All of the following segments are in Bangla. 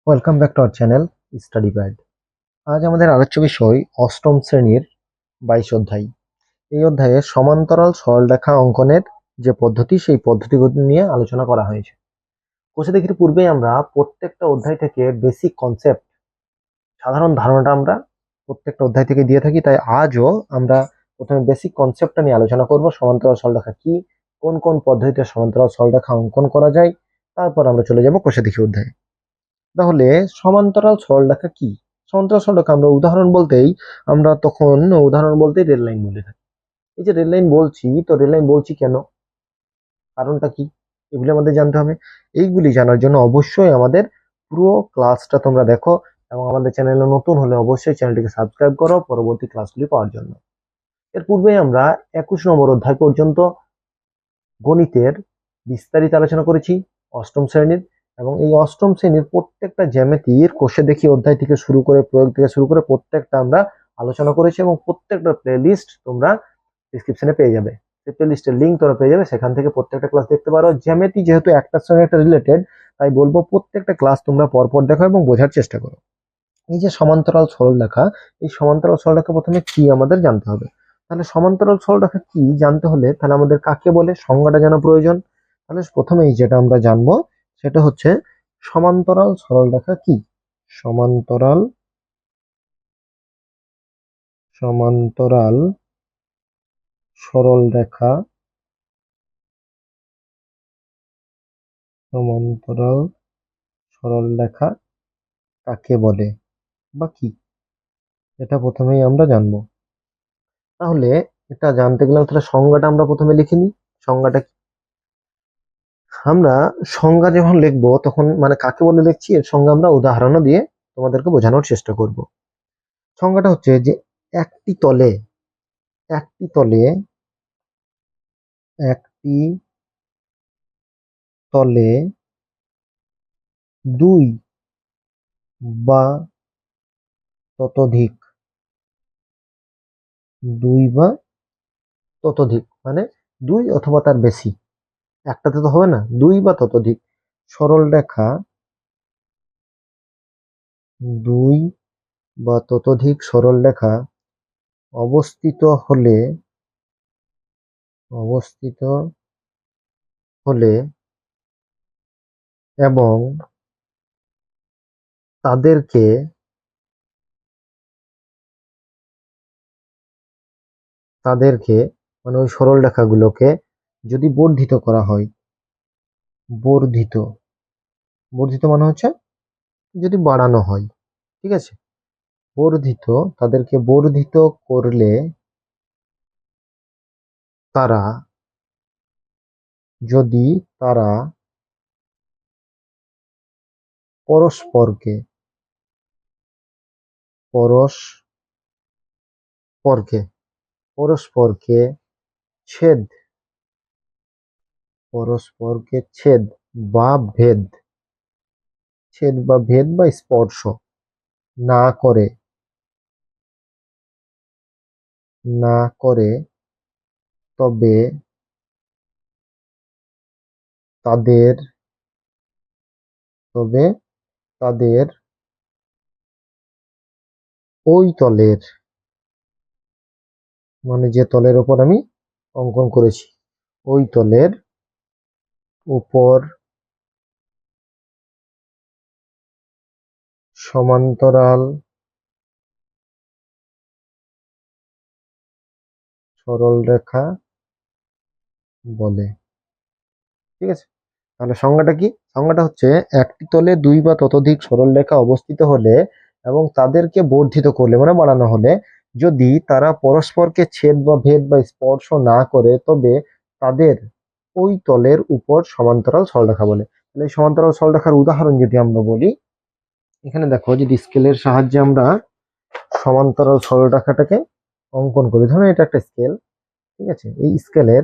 Welcome back to our channel study guide. আজ আমাদের আলোচ্য বিষয় অষ্টম শ্রেণীর 22 অধ্যায়। এই অধ্যায়ে সমান্তরাল সরলরেখা অঙ্কনের যে পদ্ধতি সেই পদ্ধতিগুলি নিয়ে আলোচনা করা হয়েছে। কোষে দেখির পূর্বেই আমরা প্রত্যেকটা অধ্যায় থেকে বেসিক কনসেপ্ট, সাধারণ ধারণাটা আমরা প্রত্যেকটা অধ্যায় থেকে দিয়ে থাকি। তাই আজও আমরা প্রথমে বেসিক কনসেপ্টটা নিয়ে আলোচনা করব। সমান্তরাল সরলরেখা কি, কোন কোন পদ্ধতিতে সমান্তরাল সরলরেখা অঙ্কন করা যায়, তারপর আমরা চলে যাব কোষে দেখি অধ্যায়ে। তাহলে সমান্তরাল সরলরেখা কি? সমান্তরাল সরলরেখা আমরা তখন উদাহরণ বলতেই রেল লাইন বলে থাকি। এই যে রেল লাইন বলছি, তো রেল লাইন বলছি কেন, কারণটা কি, এগুলি আমাদের জানতে হবে। এইগুলি জানার জন্য অবশ্যই আমাদের পুরো ক্লাসটা তোমরা দেখো, এবং আমাদের চ্যানেলে নতুন হলে অবশ্যই চ্যানেলটিকে সাবস্ক্রাইব করো পরবর্তী ক্লাসগুলি পাওয়ার জন্য। এর পূর্বে আমরা 21 নম্বর অধ্যায় পর্যন্ত গণিতের বিস্তারিত আলোচনা করেছি অষ্টম শ্রেণীর, এবং এই অষ্টম শ্রেণীর প্রত্যেকটা জ্যামিতির কোষে দেখি অধ্যায় থেকে শুরু করে প্রয়োগ থেকে শুরু করে প্রত্যেকটা আমরা আলোচনা করেছি, এবং প্রত্যেকটা প্লেলিস্ট তোমরা ডিসক্রিপশনে পেয়ে যাবে। সেই প্লেলিস্টের লিঙ্ক তোমরা পেয়ে যাবে, সেখান থেকে প্রত্যেকটা ক্লাস দেখতে পারো। জ্যামিতি যেহেতু একটার সঙ্গে একটা রিলেটেড, তাই বলবো প্রত্যেকটা ক্লাস তোমরা পরপর দেখো এবং বোঝার চেষ্টা করো। এই যে সমান্তরাল সরলরেখা, এই সমান্তরাল সরলরেখা প্রথমে কি আমাদের জানতে হবে। তাহলে সমান্তরাল সরলরেখা কি জানতে হলে তাহলে আমাদের কাকে বলে সংজ্ঞাটা জানা প্রয়োজন। তাহলে প্রথমেই যেটা আমরা জানবো সেটা হচ্ছে সমান্তরাল সরলরেখা কি। সমান্তরাল সমান্তরাল সরলরেখা সমান্তরাল সরলরেখা কাকে বলে বা কি, এটা প্রথমেই আমরা জানবো। তাহলে এটা জানতে গেলে তাহলে সংজ্ঞাটা আমরা প্রথমে লিখে নিই। সংজ্ঞাটা কি? আমরা সংজ্ঞা যখন লিখবো তখন মানে কাকে বলে লিখছি এর সঙ্গে আমরা উদাহরণও দিয়ে তোমাদেরকে বোঝানোর চেষ্টা করব। সংজ্ঞাটা হচ্ছে যে একটি তলে একটি তলে একটি তলে দুই বা ততোধিক দুই বা ততোধিক মানে দুই অথবা তার বেশি, একটাতে তো হবে না, দুই বা ততোধিক সরল রেখা, দুই বা ততোধিক সরল রেখা অবস্থিত হলে অবস্থিত হলে এবং তাদেরকে তাদেরকে মানে ওই সরল রেখাগুলোকে যদি বর্ধিত করা হয়, বর্ধিত বর্ধিত মানে হচ্ছে যদি বাড়ানো হয়, ঠিক আছে, বর্ধিত, তাদেরকে বর্ধিত করলে তারা যদি তারা পরস্পরকে পরস্পরকে পরস্পরকে ছেদ পরস্পরকে বা ভেদ ভেদ বা স্পর্শ না করে না করে তবে তাদের তবে তাদের ওই তলের মানে যে তলের উপর আমি অঙ্কন করেছি ওই তলের উপর সমান্তরাল সরলরেখা বলে। ঠিক আছে, তাহলে সংজ্ঞাটা কি? সংজ্ঞাটা হচ্ছে একটি তলে দুই বা ততোধিক সরলরেখা অবস্থিত হলে এবং তাদেরকে বর্ধিত করলে মানে বাড়ানো হলে যদি তারা পরস্পরকে ছেদ বা ভেদ বা স্পর্শ না করে তবে তাদের ওই তলের উপর সমান্তরাল সরলরেখা বলে। তাহলে এই সমান্তরাল সরলরেখার উদাহরণ যদি আমরা বলি, এখানে দেখো যদি স্কেলের সাহায্যে আমরা সমান্তরাল সরলরেখাটাকে অঙ্কন করি, ধরুন এটা একটা স্কেল, ঠিক আছে, এই স্কেলের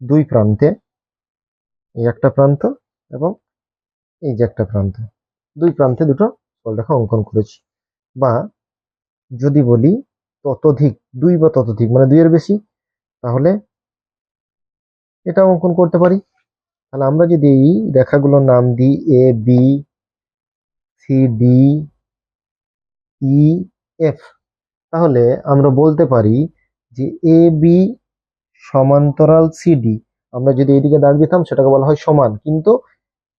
দুই প্রান্তে এই একটা প্রান্ত এবং এই যে একটা প্রান্ত, দুই প্রান্তে দুটো সরলরেখা অঙ্কন করেছি। বা যদি বলি ততোধিক, দুই বা ততোধিক মানে দুইয়ের বেশি, তাহলে এটা অঙ্কন করতে পারি। তাহলে আমরা যদি এই রেখাগুলোর নাম দিই A B CD E F. তাহলে আমরা বলতে পারি যে এ বি সমান্তরাল সিডি। আমরা যদি এইদিকে দাগ দিতাম সেটাকে বলা হয় সমান, কিন্তু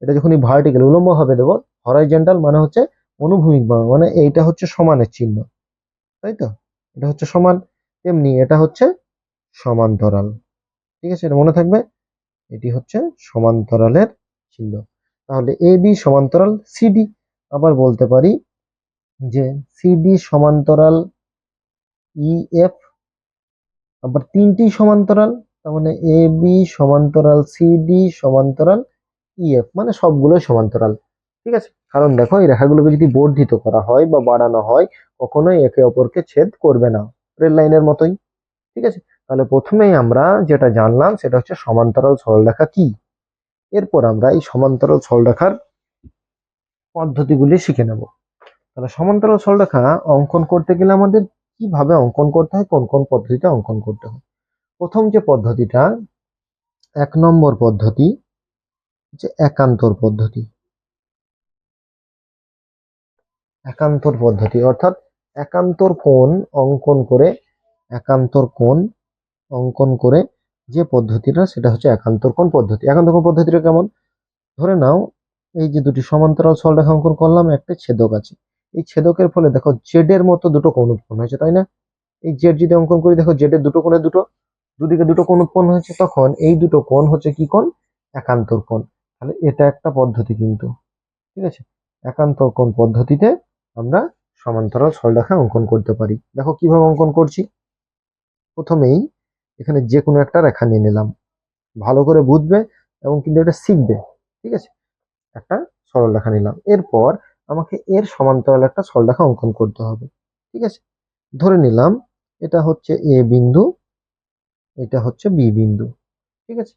এটা যখনই ভার্টিক্যাল উলম্ব ভাবে দেবো, হরাইজন্টাল মানে হচ্ছে অনুভূমিক ভাবে, মানে এইটা হচ্ছে সমানের চিহ্ন, তাই তো? এটা হচ্ছে সমান, তেমনি এটা হচ্ছে সমান্তরাল। ঠিক আছে, এটা মনে থাকবে, এটি হচ্ছে সমান্তরালের চিহ্ন। তাহলে এ বি সমান্তরাল সিডি। আবার বলতে পারি যে সিডি সমান্তরাল ই এফ। আবার তিনটি সমান্তরাল, তার মানে এ বি সমান্তরাল সিডি সমান্তরাল ইএফ, মানে সবগুলোই সমান্তরাল। ঠিক আছে, কারণ দেখো এই রেখাগুলোকে যদি বর্ধিত করা হয় বা বাড়ানো হয় কখনোই একে অপরকে ছেদ করবে না, রেল লাইনের মতোই। ঠিক আছে, তাহলে প্রথমেই আমরা যেটা জানলাম সেটা হচ্ছে সমান্তরাল সরলরেখা কি। এরপর আমরা এই সমান্তরাল সরলরেখার পদ্ধতিগুলি শিখে নেব। তাহলে সমান্তরাল সরলরেখা অঙ্কন করতে গেলে আমাদের কিভাবে অঙ্কন করতে হয়, কোন কোন পদ্ধতিতে অঙ্কন করতে হয়। প্রথম যে পদ্ধতিটা, 1 নম্বর পদ্ধতি হচ্ছে একান্তর পদ্ধতি। একান্তর পদ্ধতি অর্থাৎ একান্তর কোণ অঙ্কন করে, একান্তর কোণ অঙ্কন করে যে পদ্ধতিটা সেটা হচ্ছে একান্তর কোণ পদ্ধতি। একান্তর কোণ পদ্ধতিটা কেমন? ধরে নাও এই যে দুটি সমান্তরাল সরলরেখা অঙ্কন করলাম, একটা ছেদক আছে। এই ছেদকের ফলে দেখো জেড এর মতো দুটো কোণ উৎপন্ন হয়েছে, তাই না? এই জেড যদি অঙ্কন করি, দেখো জেড এর দুটো কোণে দুদিকে দুটো কোণ উৎপন্ন হয়েছে, তখন এই দুটো কোণ হচ্ছে কি কোণ? একান্তর কোণ। তাহলে এটা একটা পদ্ধতি কিন্তু। ঠিক আছে, একান্তর কোণ পদ্ধতিতে আমরা সমান্তরাল সরলরেখা অঙ্কন করতে পারি। দেখো কিভাবে অঙ্কন করছি। প্রথমেই এখানে যে কোনো একটা রেখা নিয়ে নিলাম, ভালো করে বুঝবে এবং কিন্তু এটা শিখবে। ঠিক আছে, একটা সরলরেখা নিলাম, এরপর আমাকে এর সমান্তরাল একটা সরলরেখা অঙ্কন করতে হবে। ঠিক আছে, ধরে নিলাম এটা হচ্ছে এ বিন্দু, এটা হচ্ছে বি বিন্দু। ঠিক আছে,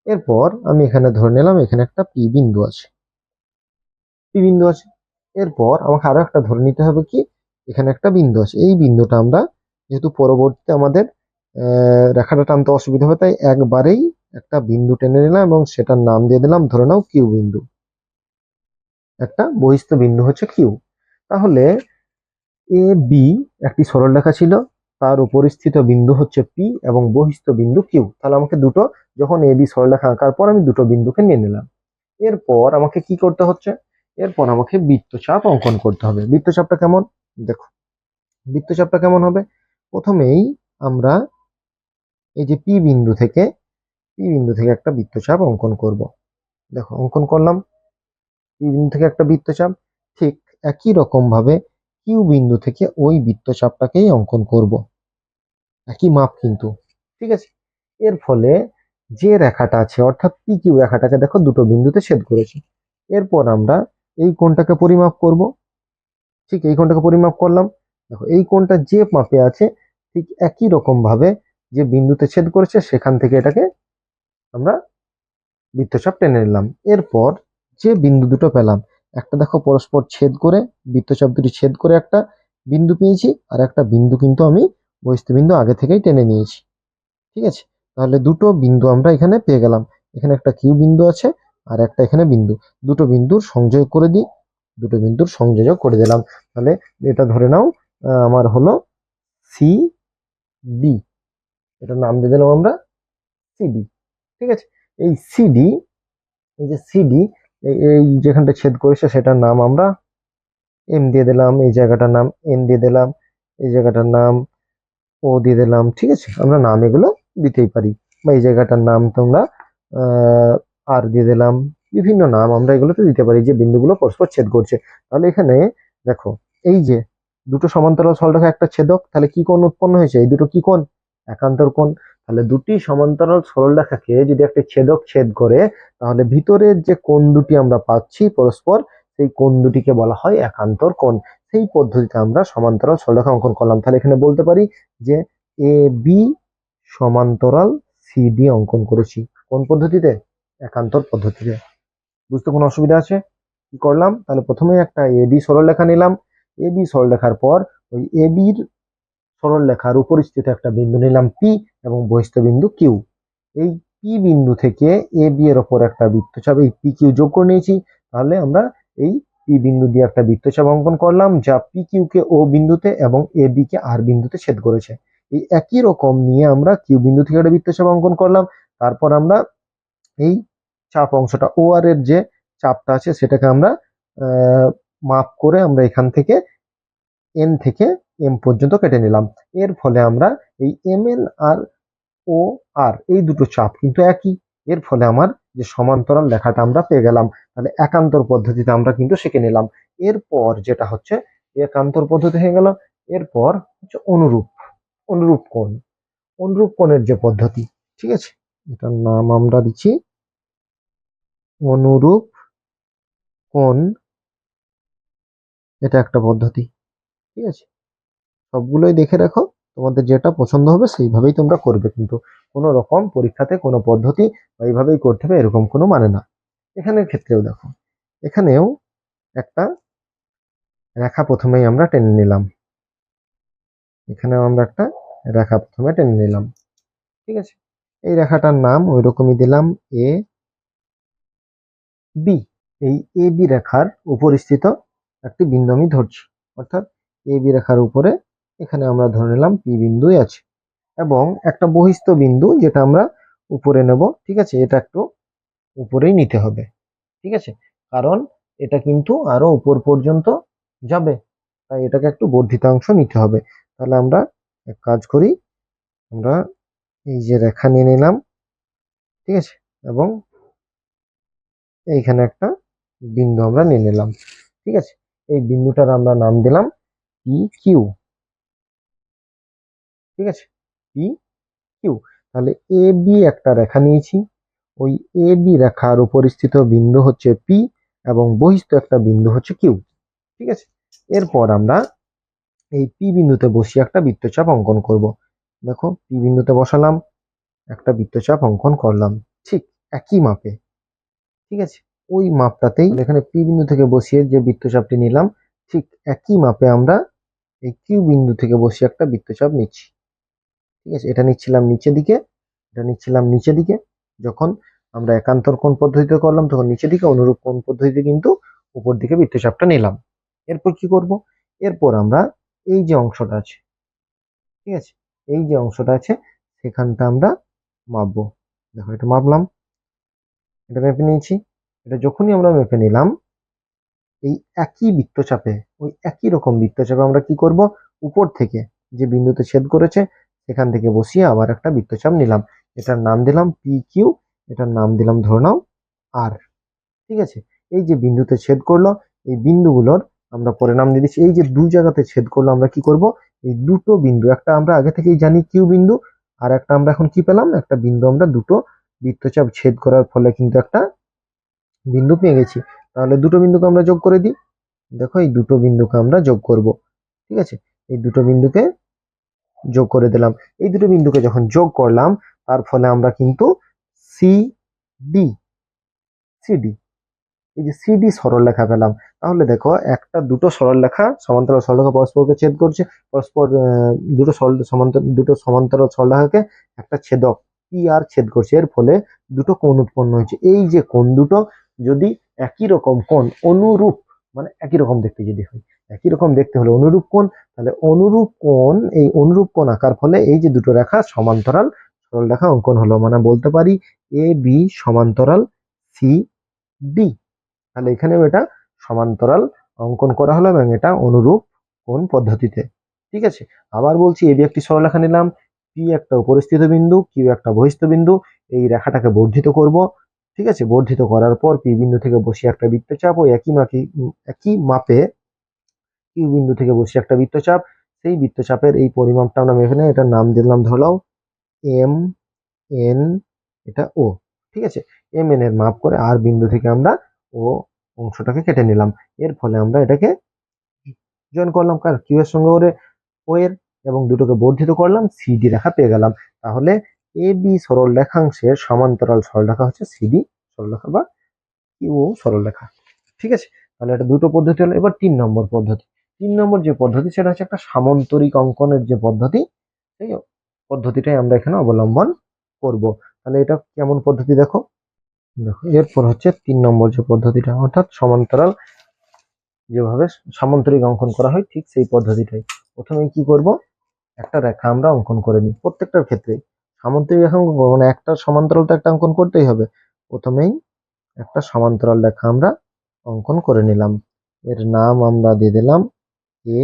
এরপর আমি এখানে ধরে নিলাম এখানে একটা পি বিন্দু আছে, পি বিন্দু আছে। এরপর আমাকে আরো একটা ধরে নিতে হবে কি, এখানে একটা বিন্দু আছে। এই বিন্দুটা আমরা যেহেতু পরবর্তীতে আমাদের রেখাটা টানতে অসুবিধা হবে, তাই একবারেই একটা বিন্দু টেনে নিলাম এবং সেটার নাম দিয়ে দিলাম, ধরে নাও কিউ বিন্দু। একটা বহিস্থ বিন্দু হচ্ছে কিউ। তাহলে এ বি একটি সরলরেখা ছিল, তার উপরিস্থিত বিন্দু হচ্ছে পি এবং বহিস্থ বিন্দু কিউ। তাহলে আমাকে দুটো, যখন এ বি সরলরেখা আঁকার পর আমি দুটো বিন্দুকে নিয়ে নিলাম। এরপর আমাকে কি করতে হচ্ছে, এরপর আমাকে বৃত্তচাপ অঙ্কন করতে হবে। বৃত্তচাপটা কেমন দেখো, বৃত্তচাপটা কেমন হবে। প্রথমেই আমরা এই যে পি বিন্দু থেকে একটা বৃত্তচাপ অঙ্কন করব। দেখো অঙ্কন করলাম, পি বিন্দু থেকে একটা বৃত্তচাপ। ঠিক একই রকম ভাবে কিউ বিন্দু থেকে ওই বৃত্তচাপটাকেই অঙ্কন করব, একই মাপ কিন্তু। ঠিক আছে, এর ফলে যে রেখাটা আছে অর্থাৎ পি কিউ রেখাটাকে দেখো দুটো বিন্দুতে ছেদ করেছে। এরপর আমরা এই কোণটাকে পরিমাপ করব। ঠিক এই কোণটাকে পরিমাপ করলাম, দেখো এই কোণটা যে মাপে আছে ঠিক একই রকম ভাবে যে বিন্দুতে ছেদ করেছে সেখান থেকে এটাকে আমরা বৃত্তচাপ টেনে নিলাম। এরপর যে বিন্দু দুটো পেলাম, একটা দেখো পরস্পর ছেদ করে, বৃত্তচাপ দুটি ছেদ করে একটা বিন্দু পেয়েছি, আর একটা বিন্দু কিন্তু আমি বহিস্থ বিন্দু আগে থেকেই টেনে নিয়েছি। ঠিক আছে, তাহলে দুটো বিন্দু আমরা এখানে পেয়ে গেলাম। এখানে একটা কিউ বিন্দু আছে আর একটা এখানে বিন্দু, দুটো বিন্দুর সংযোগ করে দিই, দুটো বিন্দুর সংযোগ করে দিলাম। তাহলে এটা ধরে নাও আমার হলো সি ডি, এটার নাম দিয়ে দিলাম আমরা সিডি। ঠিক আছে, এই সিডি, এই যে সিডি, এই যেখানটা ছেদ করেছে সেটার নাম আমরা এম দিয়ে দিলাম, এই জায়গাটার নাম এন দিয়ে দিলাম, এই জায়গাটার নাম ও দিয়ে দিলাম। ঠিক আছে, আমরা নাম এগুলো দিতেই পারি, বা এই জায়গাটার নাম তোমরা আর দিয়ে দিলাম, বিভিন্ন নাম আমরা এগুলোতে দিতে পারি যে বিন্দুগুলো পরস্পর ছেদ করছে। তাহলে এখানে দেখো এই যে দুটো সমান্তরাল সরলরেখা একটা ছেদক, তাহলে কি কোণ উৎপন্ন হয়েছে? এই দুটো কি কোণ? একান্তর কোণ। তাহলে দুটি সমান্তরাল সরলরেখাকে যদি একটা ছেদক ছেদ করে, তাহলে ভিতরের যে কোণ দুটি আমরা পাচ্ছি পরস্পর, সেই কোণ দুটিকে বলা হয় একান্তর কোণ। সেই পদ্ধতিতে আমরা সমান্তরাল সরলরেখা অঙ্কন করলাম। তাহলে এখানে বলতে পারি যে এ বি সমান্তরাল সিডি অঙ্কন করেছি। কোন পদ্ধতিতে? একান্তর পদ্ধতিতে। বুঝতে কোনো অসুবিধা আছে? কি করলাম, তাহলে প্রথমে একটা এবি সরলরেখা নিলাম। এবি সরলরেখার পর ওই এবির সরলরেখার উপরিস্থিত একটা বিন্দু নিলাম পি এবং বহিস্থ বিন্দু কিউ। এই পি বিন্দু থেকে এ বি এর ওপর একটা বৃত্তচাপ এই পি কিউ যোগ করে নিয়েছি। তাহলে আমরা এই পি বিন্দু দিয়ে একটা বৃত্তচাপ অঙ্কন করলাম যা পি কিউ কে ও বিন্দুতে এবং এ বি কে আর বিন্দুতে ছেদ করেছে। এই একই রকম নিয়ে আমরা কিউ বিন্দু থেকে একটা বৃত্তচাপ অঙ্কন করলাম। তারপর আমরা এই চাপ অংশটা ও আর এর যে চাপটা আছে সেটাকে আমরা মাপ করে আমরা এখান থেকে এন থেকে এম পর্যন্ত কেটে নিলাম। এর ফলে আমরা এই এম এন আর ও আর এই দুটো চাপ কিন্তু একই। এর ফলে আমার যে সমান্তরাল লেখাটা আমরা পেয়ে গেলাম। তাহলে একান্তর পদ্ধতিতে আমরা কিন্তু শিখে নিলাম। এরপর যেটা হচ্ছে একান্তর পদ্ধতি হয়ে গেল। এরপর হচ্ছে অনুরূপ অনুরূপ কোণ। অনুরূপ কোণের যে পদ্ধতি, ঠিক আছে, এটার নাম আমরা দিচ্ছি অনুরূপ কোণ। এটা একটা পদ্ধতি, ঠিক আছে। সবগুলোই দেখে রাখো, তোমাদের যেটা পছন্দ হবে সেইভাবেই তোমরা করবে, কিন্তু কোনো রকম পরীক্ষাতে কোনো পদ্ধতি এইভাবেই করতে হবে এরকম কোনো মানে না। এখানের ক্ষেত্রেও দেখো, এখানেও একটা রেখা প্রথমেই আমরা টেনে নিলাম। এখানেও আমরা একটা রেখা প্রথমে টেনে নিলাম, ঠিক আছে। এই রেখাটার নাম ওই রকমই দিলাম এ বি। এই এ বি রেখার উপরিস্থিত একটি বিন্দু আমি ধরছি, অর্থাৎ এ বি রেখার উপরে এখানে আমরা ধরে নিলাম পি বিন্দুই আছে এবং একটা বহিস্থ বিন্দু যেটা আমরা উপরে নেব, ঠিক আছে। এটা একটু উপরেই নিতে হবে, ঠিক আছে, কারণ এটা কিন্তু আরো উপর পর্যন্ত যাবে, তাই এটাকে একটু বর্ধিতাংশ নিতে হবে। তাহলে আমরা এক কাজ করি, আমরা এই যে রেখা নিয়ে নিলাম, ঠিক আছে, এবং এইখানে একটা বিন্দু আমরা নিয়ে নিলাম, ঠিক আছে। এই বিন্দুটার আমরা নাম দিলাম পি কিউ, ঠিক আছে, পি কিউ। তাহলে এ বি একটা রেখা নিয়েছি, ওই এ বি রেখার উপরিস্থিত বিন্দু হচ্ছে পি এবং বহিস্থ একটা বিন্দু হচ্ছে কিউ, ঠিক আছে। এরপর আমরা এই পি বিন্দুতে বসিয়ে একটা বৃত্তচাপ অঙ্কন করব। দেখো পি বিন্দুতে বসালাম, একটা বৃত্তচাপ অঙ্কন করলাম ঠিক একই মাপে, ঠিক আছে। ওই মাপটাতেই এখানে পি বিন্দু থেকে বসিয়ে যে বৃত্তচাপটি নিলাম ঠিক একই মাপে আমরা এই কিউ বিন্দু থেকে বসিয়ে একটা বৃত্তচাপ নিচ্ছি, ঠিক আছে। এটা নিচ্ছিলাম নিচের দিকে, এটা নিচ্ছিলাম নিচের দিকে। যখন আমরা একান্তর কোণ পদ্ধতিতে করলাম তখন নিচের দিকে, অনুরূপ কোণ পদ্ধতিতে কিন্তু উপর দিকে বৃত্তচাপটা নিলাম। এরপর কি করব, এরপর আমরা এই যে অংশটা আছে, ঠিক আছে, এই যে অংশটা আছে সেখানটা আমরা মাপবো। দেখো এটা মাপলাম, এটা মেপে নিয়েছি। এটা যখনই আমরা মেপে নিলাম, এই একই বৃত্তচাপে, ওই একই রকম বৃত্তচাপে আমরা কি করব, উপর থেকে যে বিন্দুতে ছেদ করেছে সেখান থেকে বসিয়ে আবার একটা বৃত্তচাপ নিলাম। এটার নাম দিলাম পি কিউ, এটার নাম দিলাম ধরে নাও আর, ঠিক আছে। এই যে বিন্দুতে ছেদ করলো এই বিন্দুগুলোর আমরা পরে নাম দিয়ে দিচ্ছি। এই যে দু জায়গাতে ছেদ করলো আমরা কি করব, এই দুটো বিন্দু, একটা আমরা আগে থেকেই জানি কিউ বিন্দু, আর একটা আমরা এখন কি পেলাম, একটা বিন্দু আমরা দুটো বৃত্তচাপ ছেদ করার ফলে কিন্তু একটা বিন্দু পেয়ে গেছি। তাহলে দুটো বিন্দুকে আমরা যোগ করে দিই। দেখো এই দুটো বিন্দুকে আমরা যোগ করব, ঠিক আছে। এই দুটো বিন্দুকে যোগ করে দিলাম। এই দুটো বিন্দুকে যখন যোগ করলাম তার ফলে আমরা কিন্তু সি ডি সিডি এই যে সিডি সরলরেখা পেলাম। তাহলে দেখো একটা দুটো সরলরেখা সমান্তরাল সরলরেখা পরস্পরকে ছেদ করছে, পরস্পর দুটো সমান্তরাল সরলরেখাকে একটা ছেদক পি আর ছেদ করছে। এর ফলে দুটো কোণ উৎপন্ন হয়েছে। এই যে কোণ দুটো যদি একই রকম কোণ, অনুরূপ মানে একই রকম দেখতে যদি হয়, একই রকম দেখতে হলে অনুরূপ কোণ, তাহলে অনুরূপ কোণ, এই অনুরূপ কোণ আঁকার ফলে এই যে দুটো রেখা সমান্তরাল সরলরেখা অঙ্কন হলো। মানে বলতে পারি এ বি সমান্তরাল সি ডি। তাহলে এখানেও এটা সমান্তরাল অঙ্কন করা হলো এবং এটা অনুরূপ কোণ পদ্ধতিতে, ঠিক আছে। আবার বলছি এবি একটি সরলরেখা নিলাম, পি একটা উপরিস্থিত বিন্দু, কিউ একটা বহিস্থ বিন্দু। এই রেখাটাকে বর্ধিত করব, ঠিক আছে। বর্ধিত করার পর পি বিন্দু থেকে বসিয়ে একটা বৃত্তচাপ, ও একই মাপে কিউ বিন্দু থেকে বসিয়ে একটা বৃত্তচাপ। সেই বৃত্তচাপের এই পরিমাপটা আমরা মেপে নেই, এটার নাম দিলাম ধরলাম এম এন, এটা ও, ঠিক আছে। এম এন এর মাপ করে আর বিন্দু থেকে আমরা ও অংশটাকে কেটে নিলাম। এর ফলে আমরা এটাকে জয়েন করলাম কার কিউ এর সঙ্গে ওরে ও এর, এবং দুটোকে বর্ধিত করলাম, সিডি রেখা পেয়ে গেলাম। তাহলে এ বি সরল রেখাংশের সমান্তরাল সরলরেখা হচ্ছে সিডি সরলরেখা বা কিউ সরলরেখা, ঠিক আছে। তাহলে এটা দুটো পদ্ধতি হলো। এবার 3 নম্বর পদ্ধতি। 3 নম্বর যে পদ্ধতি সেটা হচ্ছে একটা সামান্তরিক অঙ্কনের যে পদ্ধতি, সেই পদ্ধতিটাই আমরা এখানে অবলম্বন করব। তাহলে এটা কেমন পদ্ধতি দেখো, দেখো এরপর হচ্ছে 3 নম্বর যে পদ্ধতিটা, অর্থাৎ সমান্তরাল যেভাবে সামান্তরিক অঙ্কন করা হয় ঠিক সেই পদ্ধতিটাই। প্রথমে কি করব, একটা রেখা আমরা অঙ্কন করে নিই প্রত্যেকটার ক্ষেত্রে। সামান্তরিক রেখা মানে একটা সমান্তরাল তো একটা অঙ্কন করতেই হবে। প্রথমেই একটা সমান্তরাল রেখা আমরা অঙ্কন করে নিলাম, এর নাম আমরা দিয়ে দিলাম এ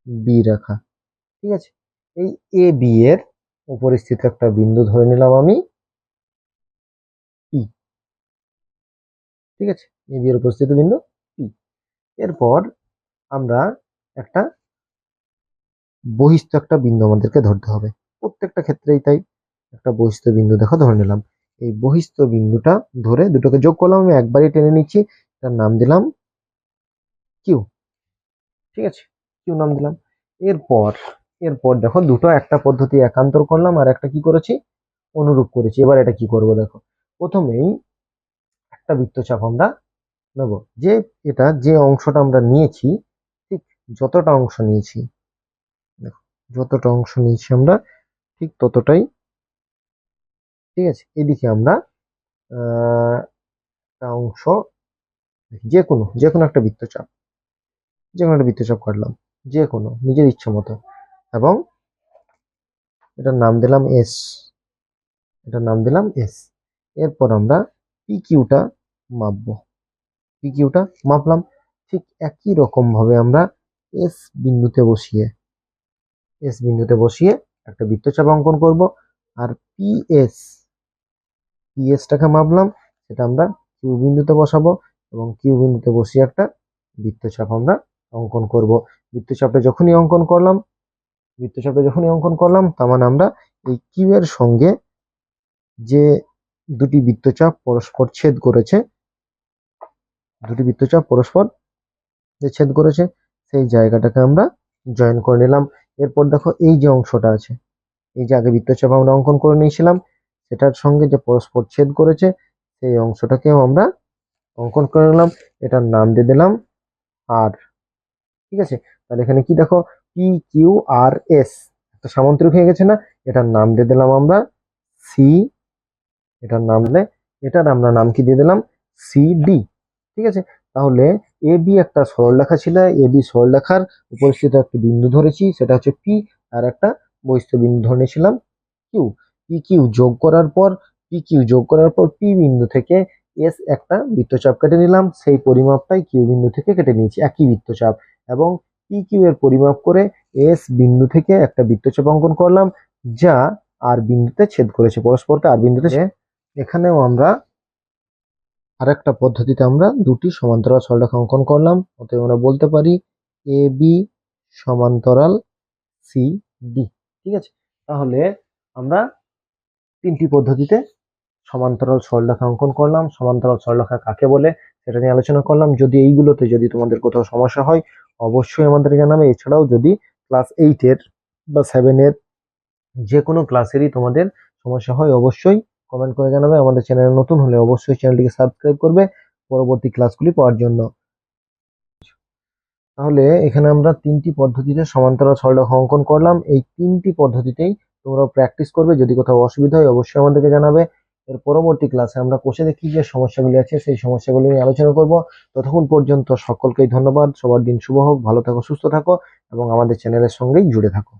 বি রেখা। ঠিক আছে, এই এ বি এর উপরিস্থিত একটা বিন্দু ধরে নিলাম আমি পি। ঠিক আছে, এ বি এর উপস্থিত বিন্দু পি। এরপর আমরা একটা বহিস্থ একটা বিন্দু আমাদেরকে ধরতে হবে, প্রত্যেকটা ক্ষেত্রেই তাই। একটা বহিস্থ বিন্দু দেখো ধরে নিলাম, এই বহিস্থ বিন্দুটা ধরে দুটোকে যোগ করলাম, আমি একবারই টেনে নিচ্ছি, তার নাম দিলাম কিউ। ঠিক আছে, কিউ নাম দিলাম। এরপর এরপর দেখো দুটো একটা পদ্ধতি একান্তর করলাম আর একটা কি করেছি, অনুরূপ করেছি। এবার এটা কি করব দেখো, প্রথমেই একটা বৃত্তচাপ আমরা নেব, যে এটা যে অংশটা আমরা নিয়েছি, ঠিক যতটা অংশ নিয়েছি, দেখো যতটা অংশ নিয়েছি আমরা ঠিক ততটাই। ঠিক আছে, এদিকে আমরা একটা অংশ, যে কোনো একটা বৃত্তচাপ, কাটলাম, যে কোনো নিজের ইচ্ছা মতো, এবং এটার নাম দিলাম এস, এরপর আমরা পি কিউটা মাপবো, মাপলাম। ঠিক একই রকম ভাবে আমরা এস বিন্দুতে বসিয়ে একটা বৃত্তচাপ অঙ্কন করব। আর পিএসটাকে মাপলাম, সেটা আমরা কিউ বিন্দুতে বসাবো এবং কিউ বিন্দুতে বসিয়ে একটা বৃত্তচাপ আমরা অঙ্কন করব। বৃত্তচাপটা যখনই অঙ্কন করলাম তার মানে আমরা এই কিউ এর সঙ্গে যে দুটি বৃত্তচাপ পরস্পর ছেদ করেছে, সেই জায়গাটাকে আমরা জয়েন করে নিলাম। এরপর দেখো এই যে অংশটা আছে, এই যে আগে বৃত্তচাপ আমরা অঙ্কন করে নিয়েছিলাম, সেটার সঙ্গে যে পরস্পর ছেদ করেছে সেই অংশটাকেও আমরা অঙ্কন করে নিলাম, এটার নাম দিয়ে দিলাম আর। ঠিক আছে, তাহলে এখানে কি দেখো, পি কিউ আর এস একটা সামান্তরিক হয়ে গেছে না, এটার নাম দিয়ে দিলাম আমরা সি। এটার আমরা নাম কি দিয়ে দিলাম, সি ডি। ঠিক আছে, তাহলে এ বি একটা সরলরেখা ছিল, এ বি সরলরেখার উপরিস্থিত একটা বিন্দু ধরেছি, সেটা হচ্ছে পি, আর একটা বহিস্থ বিন্দু ধরে নিয়েছিলাম কিউ। পি কিউ যোগ করার পর পি বিন্দু থেকে এস একটা বৃত্তচাপ কেটে নিলাম, সেই পরিমাপটাই কিউ বিন্দু থেকে কেটে নিয়েছি, একই বৃত্তচাপ। এবং পি কিউ এর পরিমাপ করে এস বিন্দু থেকে একটা বৃত্তচাপ অঙ্কন করলাম, যা আর বিন্দুতে ছেদ করেছে, পরস্পরকে আর বিন্দুতে। এখানেও আমরা আরেকটা পদ্ধতিতে আমরা দুটি সমান্তরাল সরলরেখা অঙ্কন করলাম, অতএব আমরা বলতে পারি এ বি সমান্তরাল সি ডি। ঠিক আছে, তাহলে আমরা তিনটি পদ্ধতিতে সমান্তরাল সরলরেখা অঙ্কন করলাম। সমান্তরাল সরলরেখা কাকে বলে সেটা নিয়ে আলোচনা করলাম। যদি এইগুলোতে যদি তোমাদের কোথাও সমস্যা হয় অবশ্যই আমাদের জানাবে। এছাড়াও যদি ক্লাস 8-এর বা 7-এর যে কোনো ক্লাসেরই তোমাদের সমস্যা হয় অবশ্যই কমেন্ট করে জানাবে। আমাদের চ্যানেলে নতুন হলে অবশ্যই চ্যানেলটিকে সাবস্ক্রাইব করবে পরবর্তী ক্লাসগুলি পাওয়ার জন্য। তাহলে এখানে আমরা তিনটি পদ্ধতিতে সমান্তরাল সরলরেখা অঙ্কন করলাম, এই তিনটি পদ্ধতিতেই তোমরা প্র্যাকটিস করবে। যদি কোথাও অসুবিধা হয় অবশ্যই আমাদেরকে জানাবে। এর পরবর্তী ক্লাসে আমরা কোষে দেখি যে সমস্যাগুলি আছে সেই সমস্যাগুলি নিয়ে আলোচনা করব। ততক্ষণ পর্যন্ত সকলকেই ধন্যবাদ। সবার দিন শুভ হোক, ভালো থাকো, সুস্থ থাকো এবং আমাদের চ্যানেলের সঙ্গেই জুড়ে থাকো।